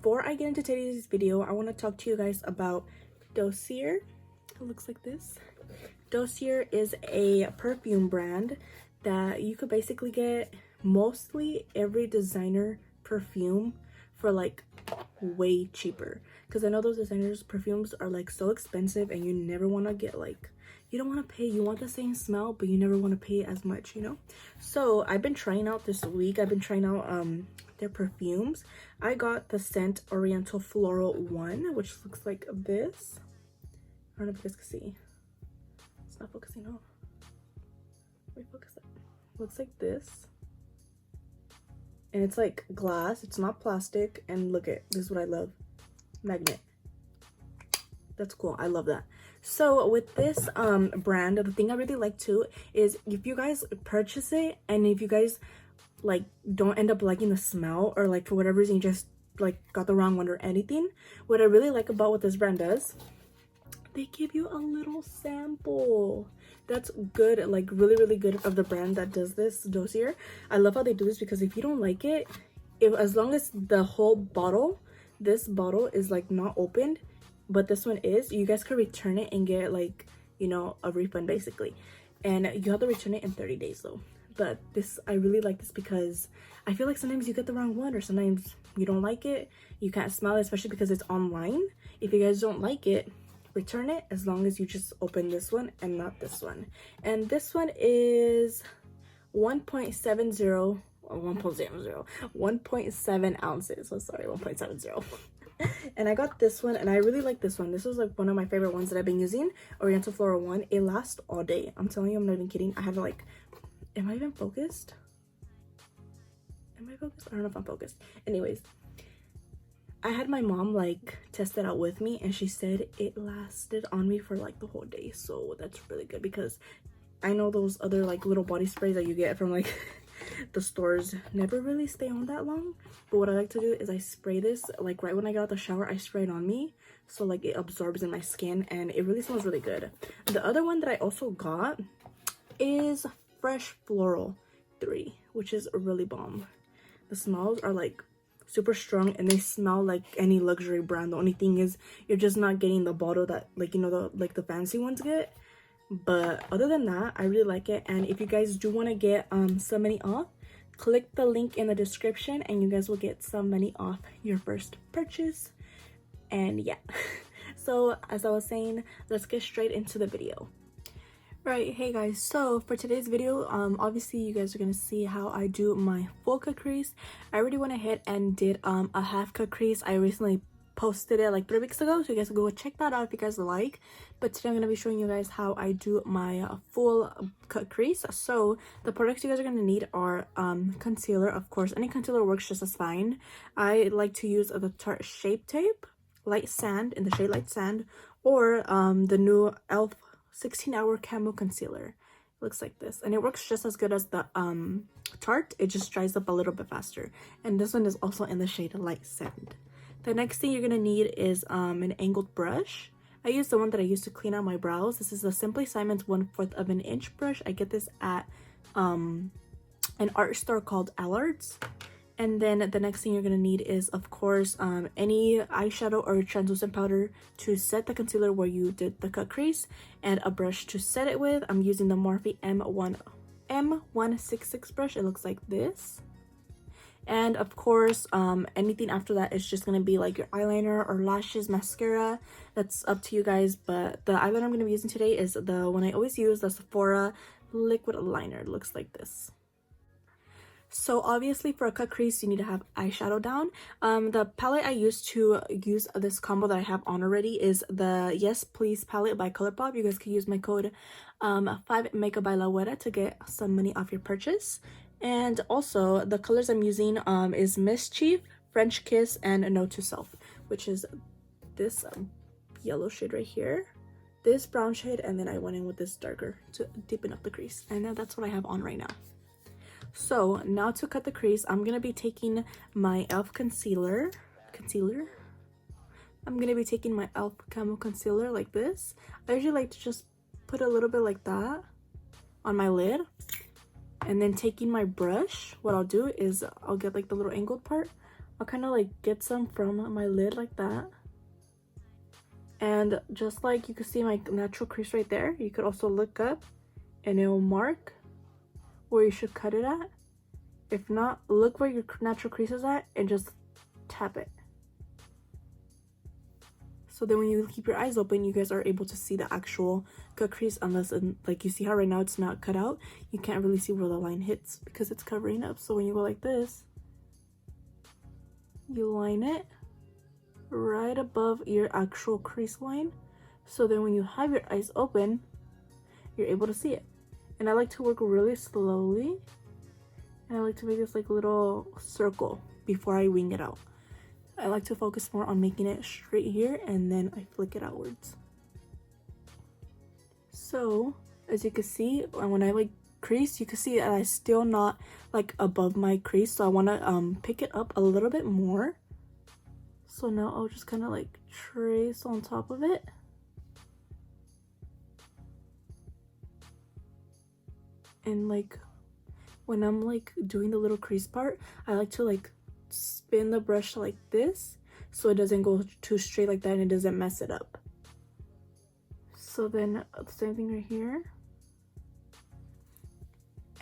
before I get into today's video, I want to talk to you guys about Dossier. It looks like this. Dossier is a perfume brand that you could basically get mostly every designer perfume for like way cheaper, because I know those designers perfumes are like so expensive and you never want to get like, you don't want to pay, you want the same smell but you never want to pay as much, you know. So I've been trying out this week, I've been trying out their perfumes. I got the scent Oriental Floral 1, which looks like this. I don't know if you guys can see. It's not focusing. No, refocus it. Looks like this, and it's like glass, it's not plastic. And look at this is what I love, magnet. That's cool, I love that. So with this brand, the thing I really like too is if you guys purchase it and if you guys like don't end up liking the smell, or like for whatever reason you just like got the wrong one or anything, what I really like about what this brand does, they give you a little sample. That's good, like really good of the brand that does this, Dossier. I love how they do this, because if you don't like it, as long as the whole bottle, this bottle is like not opened, but this one is, you guys can return it and get like, you know, a refund basically. And you have to return it in 30 days though. But this, I really like this because I feel like sometimes you get the wrong one, or sometimes you don't like it, you can't smell it, especially because it's online. If you guys don't like it, return it, as long as you just open this one and not this one. And this one is 1.70 or 1.7 ounces. So sorry, 1.70. And I got this one and I really like this one. This was like one of my favorite ones that I've been using, Oriental Floral 1. It lasts all day, I'm telling you, I'm not even kidding. I have like, am I even focused? Am I focused? I don't know if I'm focused. Anyways, I had my mom like test it out with me and she said it lasted on me for like the whole day. So that's really good, because I know those other like little body sprays that you get from like the stores never really stay on that long. But what I like to do is I spray this like right when I get out the shower. I spray it on me, so like it absorbs in my skin and it really smells really good. The other one that I also got is Fresh Floral 3, which is really bomb. The smells are like super strong and they smell like any luxury brand. The only thing is you're just not getting the bottle that, like, you know, the fancy ones get. But other than that, I really like it. And if you guys do want to get some money off, click the link in the description and you guys will get some money off your first purchase. And yeah, so as I was saying, let's get straight into the video. Right, hey guys, so for today's video, obviously you guys are gonna see how I do my full cut crease. I already went ahead and did a half cut crease. I recently posted it like 3 weeks ago, so you guys can go check that out if you guys like. But today I'm gonna be showing you guys how I do my full cut crease. So the products you guys are gonna need are concealer. Of course, any concealer works just as fine. I like to use the Tarte Shape Tape Light Sand in the shade Light Sand, or the new e.l.f. 16-hour camo concealer. It looks like this, and it works just as good as the Tarte. It just dries up a little bit faster. And this one is also in the shade Light Sand. The next thing you're gonna need is an angled brush. I use the one that I use to clean out my brows. This is a Simply Simon's 1/4 of an inch brush. I get this at an art store called Allard's. And then the next thing you're going to need is, of course, any eyeshadow or translucent powder to set the concealer where you did the cut crease, and a brush to set it with. I'm using the Morphe M166 brush. It looks like this. And of course, anything after that is just going to be like your eyeliner or lashes, mascara. That's up to you guys. But the eyeliner I'm going to be using today is the one I always use, the Sephora liquid liner. It looks like this. So obviously for a cut crease you need to have eyeshadow down. The palette I use to use this combo that I have on already is the Yes Please palette by ColourPop. You guys can use my code 5Makeup by Lawetta to get some money off your purchase. And also the colors I'm using is Mischief, French Kiss, and Note to Self, which is this yellow shade right here, this brown shade, and then I went in with this darker to deepen up the crease. And that's what I have on right now. So now to cut the crease, I'm gonna be taking my e.l.f. concealer. I'm gonna be taking my e.l.f. Camo Concealer like this. I usually like to just put a little bit like that on my lid. And then taking my brush, what I'll do is I'll get like the little angled part. I'll kind of like get some from my lid like that. And just like you can see my natural crease right there, you could also look up and it will mark where you should cut it at. If not, look where your natural crease is at and just tap it. So then when you keep your eyes open, you guys are able to see the actual cut crease, unless, like you see how right now it's not cut out, you can't really see where the line hits because it's covering up. So when you go like this, you line it right above your actual crease line. So then when you have your eyes open, you're able to see it. And I like to work really slowly. And I like to make this like little circle before I wing it out. I like to focus more on making it straight here, and then I flick it outwards. So as you can see, when I like crease, you can see that I still not like above my crease, so I want to pick it up a little bit more. So now I'll just kind of like trace on top of it. And like when I'm like doing the little crease part, I like to like spin the brush like this so it doesn't go too straight like that and it doesn't mess it up. So then the same thing right here.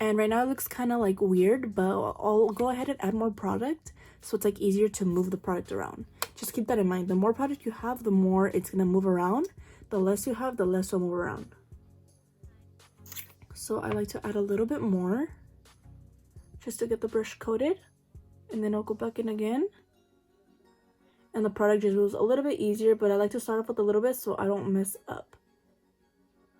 And right now it looks kind of like weird, but I'll go ahead and add more product so it's like easier to move the product around. Just keep that in mind. The more product you have, the more it's gonna move around. The less you have, the less it'll move around. So I like to add a little bit more just to get the brush coated. And then I'll go back in again. And the product just moves a little bit easier, but I like to start off with a little bit so I don't mess up.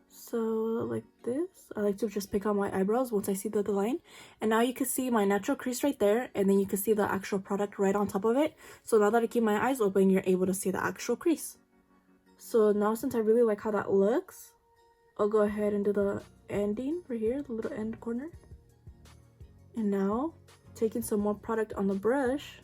So like this, I like to just pick out my eyebrows once I see the line. And now you can see my natural crease right there, and then you can see the actual product right on top of it. So now that I keep my eyes open, you're able to see the actual crease. So now since I really like how that looks, I'll go ahead and do the ending right here, the little end corner. And now taking some more product on the brush,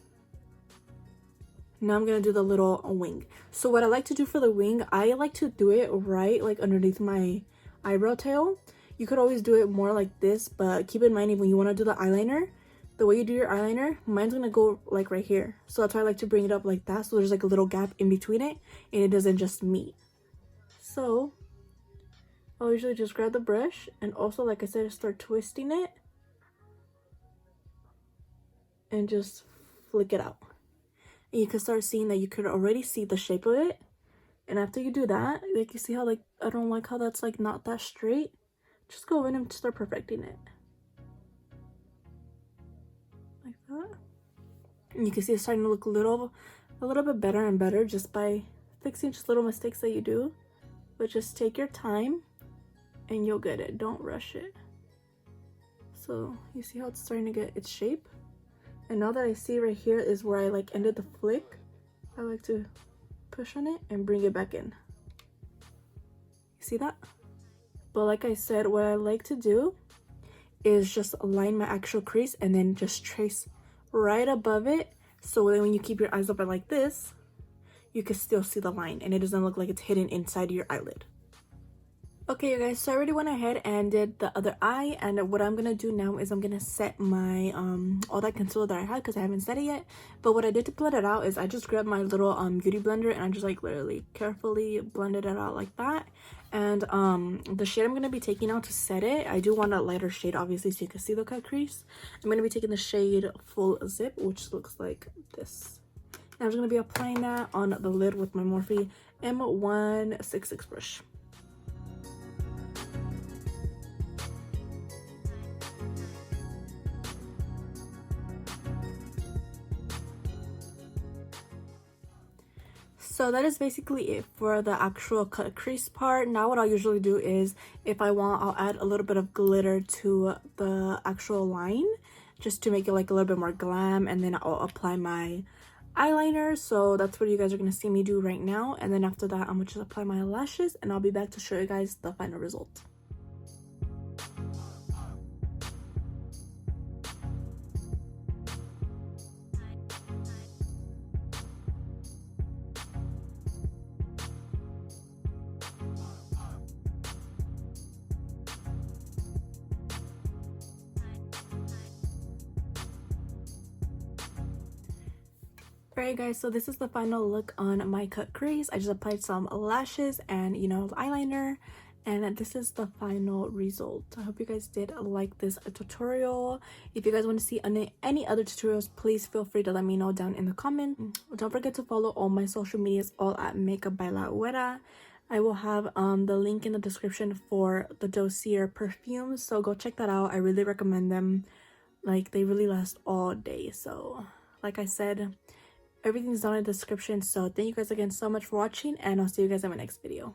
now I'm gonna do the little wing. So what I like to do for the wing, I like to do it right like underneath my eyebrow tail. You could always do it more like this, but keep in mind when you want to do the eyeliner, the way you do your eyeliner, mine's gonna go like right here. So that's why I like to bring it up like that, so there's like a little gap in between it and it doesn't just meet. So I'll usually just grab the brush and also, like I said, start twisting it and just flick it out. And you can start seeing that you could already see the shape of it. And after you do that, like you see how like I don't like how that's like not that straight, just go in and start perfecting it like that. And you can see it's starting to look a little bit better and better just by fixing just little mistakes that you do. But just take your time and you'll get it. Don't rush it. So you see how it's starting to get its shape. And now that I see right here is where I like ended the flick, I like to push on it and bring it back in. You see that? But like I said, what I like to do is just align my actual crease and then just trace right above it, so then when you keep your eyes open like this, you can still see the line and it doesn't look like it's hidden inside your eyelid. Okay, you guys, so I already went ahead and did the other eye, and what I'm gonna do now is I'm gonna set my all that concealer that I had because I haven't set it yet. But what I did to blend it out is I just grabbed my little beauty blender and I just like literally carefully blended it out like that. And the shade I'm gonna be taking out to set it, I do want a lighter shade obviously so you can see the cut crease. I'm gonna be taking the shade Full Zip, which looks like this. And I'm just gonna be applying that on the lid with my Morphe M166 brush. So that is basically it for the actual cut crease part. Now what I'll usually do is, if I want, I'll add a little bit of glitter to the actual line just to make it like a little bit more glam, and then I'll apply my eyeliner. So that's what you guys are going to see me do right now, and then after that I'm going to just apply my lashes and I'll be back to show you guys the final result. Alright guys, so this is the final look on my cut crease. I just applied some lashes and, you know, eyeliner, and this is the final result. I hope you guys did like this tutorial. If you guys want to see any other tutorials, please feel free to let me know down in the comments. Don't forget to follow all my social medias, all at Makeup by La Güera. I will have the link in the description for the dossier perfumes, so go check that out. I really recommend them. Like, they really last all day. So like I said, everything's down in the description. So thank you guys again so much for watching, and I'll see you guys in my next video.